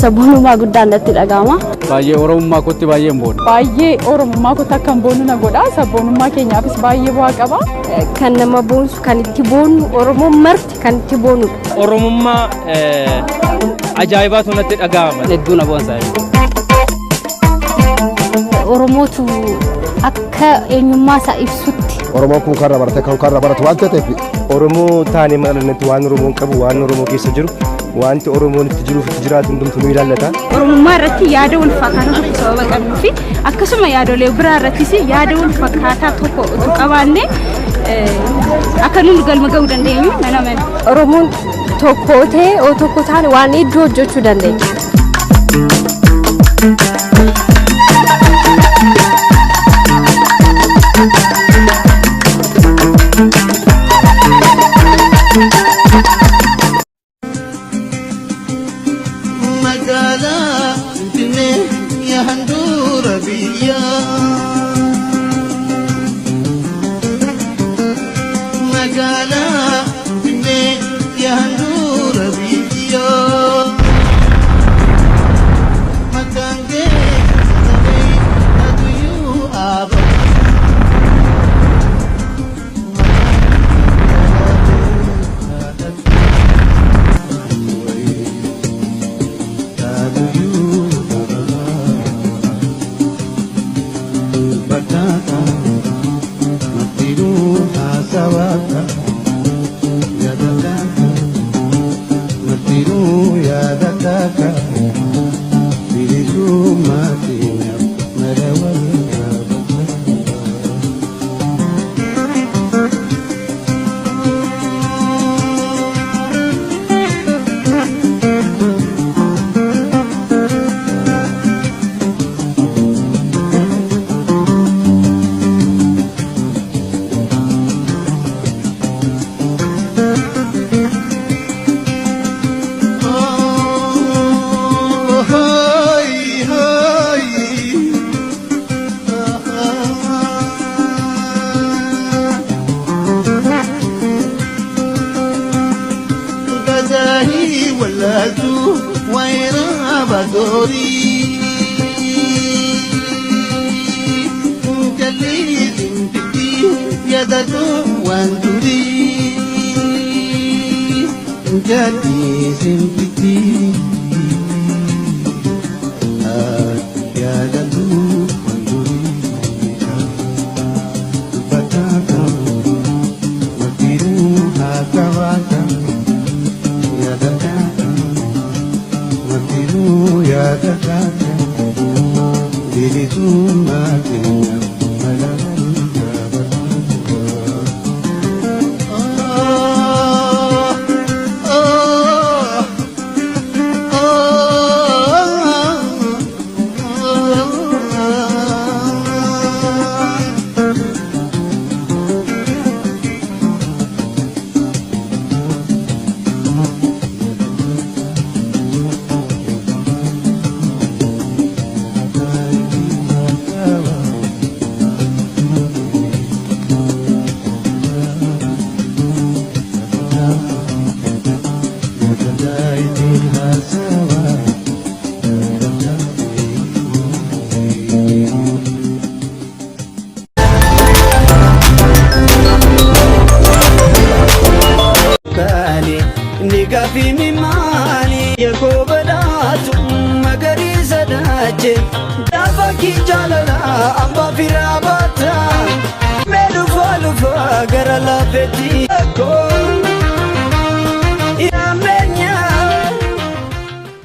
sabboonummaa guddaan natti dhaga'ama. Baay'ee Oromummaa kootti baay'ee boonu. Baay'ee Oromummaa kootti akkan boonu na godha. Sabboonummaa keenyaafis baay'ee bu'aa qaba. Kan nama boonsu kan itti boonu Oromoon marti kan itti boonu. Oromummaa ajaa'ibaatu natti dhaga'ama. Hedduu na boonsa. Oromootu akka eenyummaa isaa ibsutti. Oromoo kun karra barate kan karra baratu waan ta'eef Oromoo taane maqalatti waan Oromoon qabu waan Oromoo keessa jiru wanti Oromoon itti jiruuf itti jiraatu hundumtuu nu ilaallata. Oromummaa irratti yaada wal fakkaataa tokko sababa qabnuu fi akkasuma yaadolee biraa irrattis yaada wal fakkaataa tokko utuu qabaanne akka nuti galma ga'uu dandeenyu nan amana. Oromoon tokko ta'ee oo tokko taane waan iddoo hojjechuu dandeenya. Gara la petit